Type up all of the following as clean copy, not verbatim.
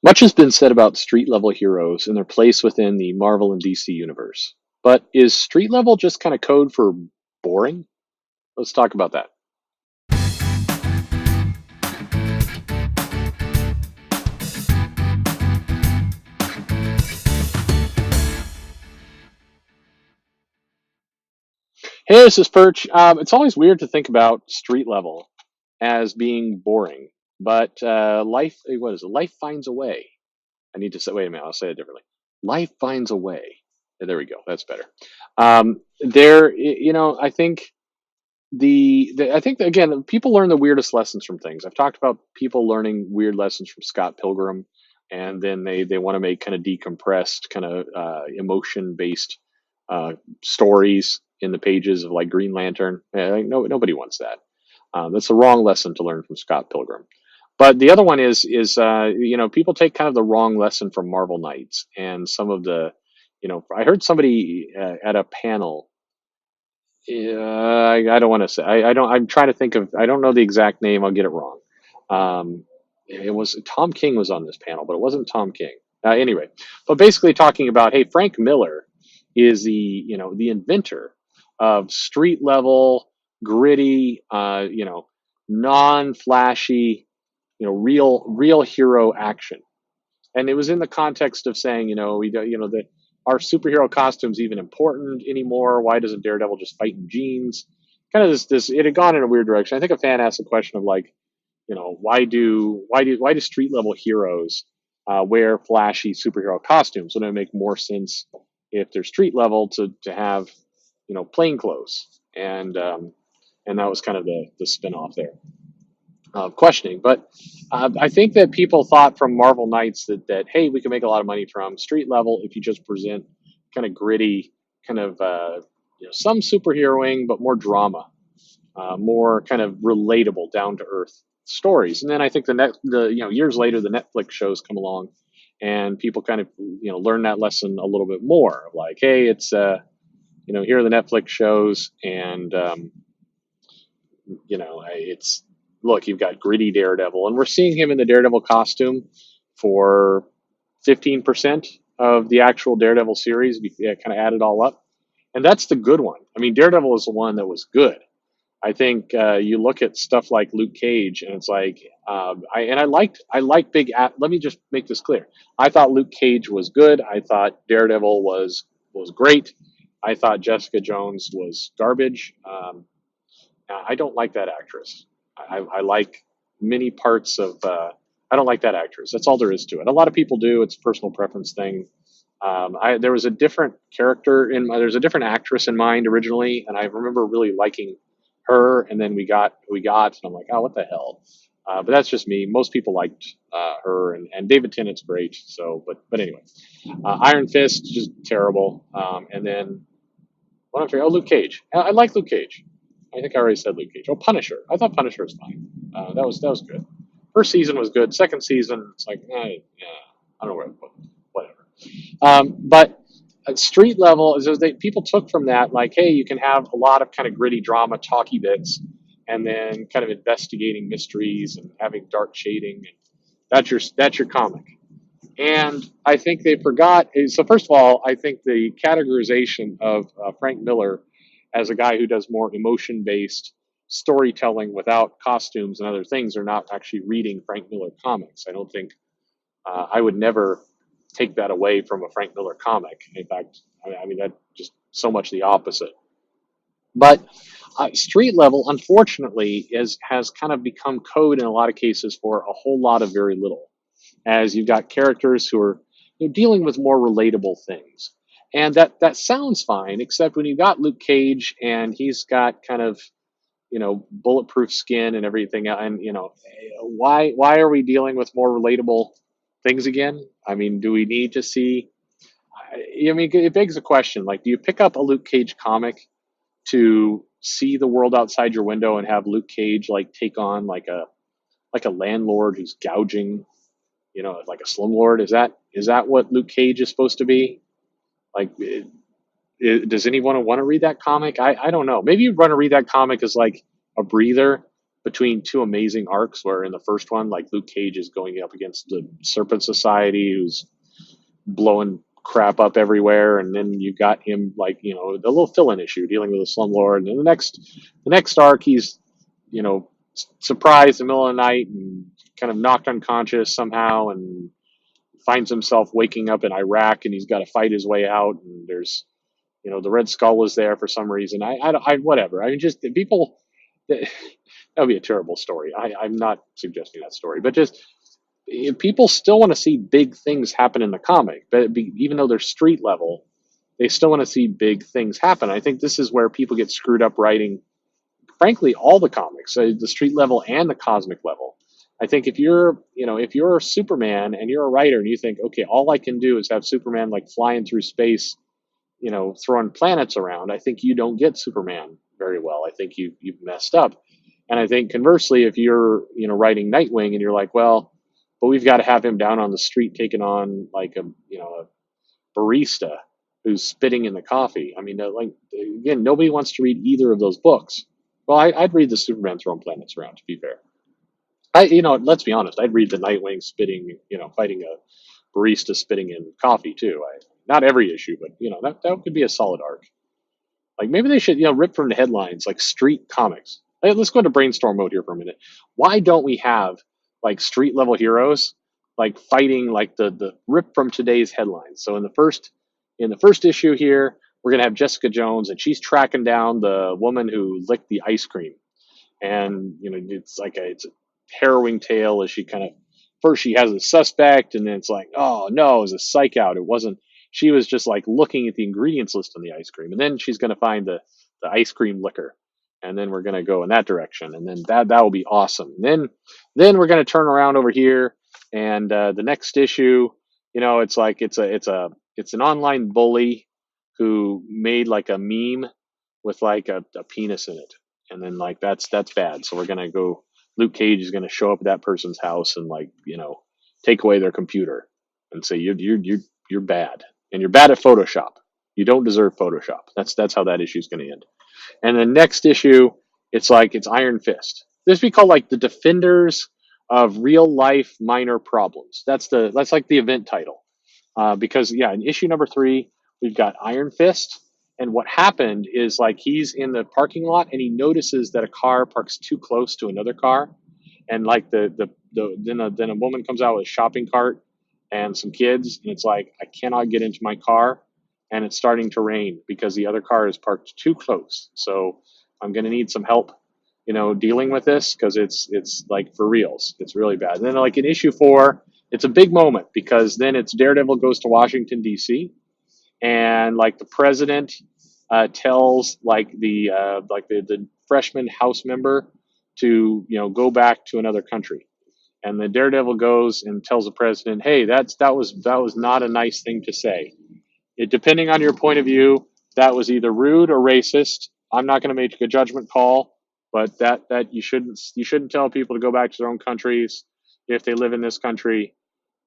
Much has been said about street level heroes and their place within the Marvel and DC universe. But is street level just kind of code for boring? Let's talk about that. Hey, this is Perch. It's always weird to think about street level as being boring, but life, what is it? Life finds a way. I need to say, wait a minute, I'll say it differently. Life finds a way. There we go. That's better. I think I think again, people learn the weirdest lessons from things. I've talked about people learning weird lessons from Scott Pilgrim, and then they want to make kind of decompressed, kind of emotion based stories in the pages of like Green Lantern. Like, no, nobody wants that. That's the wrong lesson to learn from Scott Pilgrim. But the other one is people take kind of the wrong lesson from Marvel Knights and some of the I heard somebody at a panel. Yeah, I don't want to say. I don't. I'm trying to think of. I don't know the exact name. I'll get it wrong. It was Tom King was on this panel, but it wasn't Tom King. Anyway, but basically talking about, hey, Frank Miller is the inventor of street level, gritty, non flashy, real hero action. And it was in the context of saying, we don't, that are superhero costumes even important anymore? Why doesn't Daredevil just fight in jeans? Kind of this it had gone in a weird direction. I think a fan asked the question of like, why do street level heroes wear flashy superhero costumes? Wouldn't it make more sense if they're street level to have plain clothes? And that was kind of the spin off there, questioning. But I think that people thought from Marvel Knights that hey, we can make a lot of money from street level if you just present kind of gritty, kind of some superheroing, but more drama, more kind of relatable, down to earth stories. And then I think the years later, the Netflix shows come along, and people kind of learn that lesson a little bit more. Like, hey, it's here are the Netflix shows, and it's look, you've got gritty Daredevil, and we're seeing him in the Daredevil costume for 15% of the actual Daredevil series. If you kind of add it all up, and that's the good one. I mean, Daredevil is the one that was good. I think you look at stuff like Luke Cage, and it's like, I like big. Let me just make this clear. I thought Luke Cage was good. I thought Daredevil was great. I thought Jessica Jones was garbage. I don't like that actress. I like many parts of. I don't like that actress. That's all there is to it. A lot of people do. It's a personal preference thing. There was a different character there's a different actress in mind originally, and I remember really liking her. And then we got, and I'm like, oh, what the hell? But that's just me. Most people liked her, and David Tennant's great. So, but anyway, Iron Fist just terrible. And then what I'm Luke Cage. I like Luke Cage. I think I already said Luke Cage. Oh, Punisher. I thought Punisher was fine. That was good. First season was good. Second season, it's like, yeah, I don't know whatever. But at street level is people took from that like, hey, you can have a lot of kind of gritty drama, talky bits, and then kind of investigating mysteries and having dark shading, and that's your comic. And I think they forgot. So first of all, I think the categorization of Frank Miller as a guy who does more emotion-based storytelling without costumes and other things are not actually reading Frank Miller comics. I don't think I would never take that away from a Frank Miller comic. In fact, I mean that just so much the opposite. But street level, unfortunately, has kind of become code in a lot of cases for a whole lot of very little, as you've got characters who are dealing with more relatable things. And that sounds fine, except when you've got Luke Cage and he's got kind of bulletproof skin and everything, and why are we dealing with more relatable things again? I mean, do we need to see? I mean, it begs the question: like, do you pick up a Luke Cage comic to see the world outside your window and have Luke Cage like take on like a landlord who's gouging, like a slumlord? Is that what Luke Cage is supposed to be? Like, does anyone want to read that comic? I don't know. Maybe you want to read that comic as like a breather between two amazing arcs. Where in the first one, like Luke Cage is going up against the Serpent Society, who's blowing crap up everywhere, and then you got him like the little fill-in issue dealing with a slumlord, and then the next arc he's surprised in the middle of the night and kind of knocked unconscious somehow, and finds himself waking up in Iraq, and he's got to fight his way out, and there's the Red Skull is there for some reason. I whatever. I mean, just people. That would be a terrible story. I'm not suggesting that story, but just if people still want to see big things happen in the comic, but even though they're street level, they still want to see big things happen. I think this is where people get screwed up writing, frankly, all the comics, the street level and the cosmic level. I think if you're Superman and you're a writer and you think, okay, all I can do is have Superman like flying through space, throwing planets around, I think you don't get Superman very well. I think you've messed up. And I think conversely, if you're writing Nightwing and you're like, well, but we've got to have him down on the street taking on like a barista who's spitting in the coffee. I mean, like again, nobody wants to read either of those books. Well, I'd read the Superman throwing planets around. To be fair, let's be honest, I'd read the Nightwing spitting, fighting a barista spitting in coffee too. Not every issue, but that could be a solid arc. Like maybe they should, rip from the headlines like street comics. Let's go into brainstorm mode here for a minute. Why don't we have like street level heroes like fighting like the rip from today's headlines? So in the first issue here, we're gonna have Jessica Jones, and she's tracking down the woman who licked the ice cream, and it's a harrowing tale as she kind of first she has a suspect, and then it's like, oh no, it was a psych out. It wasn't. She was just like looking at the ingredients list on the ice cream, and then she's going to find the ice cream liquor, and then we're going to go in that direction, and then that will be awesome. Then we're going to turn around over here, and the next issue, it's like it's an online bully who made like a meme with like a penis in it, and then like that's bad. So we're going to go. Luke Cage is going to show up at that person's house and like take away their computer and say you're bad, and you're bad at Photoshop. You don't deserve Photoshop. That's how that issue is going to end. And the next issue, it's Iron Fist. This would be called like the Defenders of Real Life Minor Problems. That's like the event title. Because yeah, in issue number 3, we've got Iron Fist, and what happened is like he's in the parking lot and he notices that a car parks too close to another car, and like then a woman comes out with a shopping cart and some kids, and it's like I cannot get into my car, and it's starting to rain because the other car is parked too close. So I'm going to need some help, dealing with this because it's like for reals. It's really bad. And then like in issue 4, it's a big moment because then it's Daredevil goes to Washington D.C. and like the president tells like the freshman House member to go back to another country, and the Daredevil goes and tells the president, "Hey, that was not a nice thing to say. Depending on your point of view, that was either rude or racist. I'm not going to make a judgment call, but that you shouldn't tell people to go back to their own countries if they live in this country,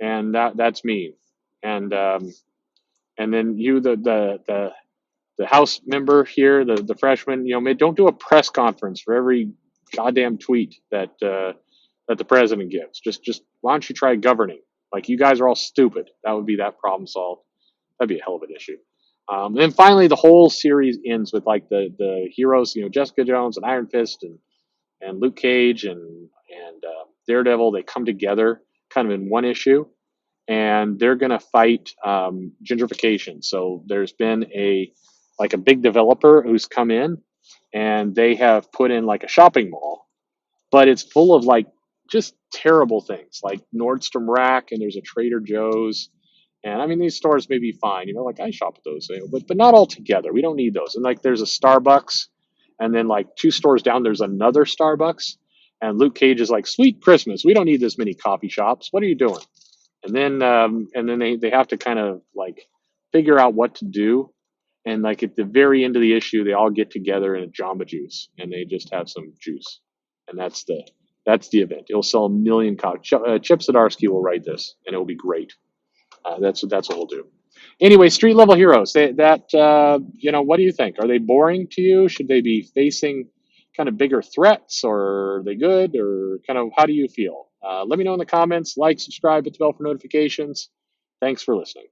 and that's mean." And then you, the House member here, the freshman, don't do a press conference for every goddamn tweet that the president gives. Just why don't you try governing? Like you guys are all stupid. That would be that problem solved. That'd be a hell of an issue. And then finally, the whole series ends with like the heroes, Jessica Jones and Iron Fist and Luke Cage and Daredevil. They come together kind of in one issue, and they're going to fight gentrification. So there's been a big developer who's come in, and they have put in like a shopping mall, but it's full of like just terrible things like Nordstrom Rack, and there's a Trader Joe's. And I mean, these stores may be fine, like I shop at those, but not all together. We don't need those. And like there's a Starbucks, and then like 2 stores down, there's another Starbucks. And Luke Cage is like, "Sweet Christmas. We don't need this many coffee shops. What are you doing?" And then they have to kind of like figure out what to do. And like at the very end of the issue, they all get together in a Jamba Juice, and they just have some juice, and that's the event. It'll sell 1 million copies. Chip Zdarsky will write this, and it will be great. That's what we'll do. Anyway, street level heroes. What do you think? Are they boring to you? Should they be facing kind of bigger threats, or are they good, or kind of how do you feel? Let me know in the comments. Like, subscribe, hit the bell for notifications. Thanks for listening.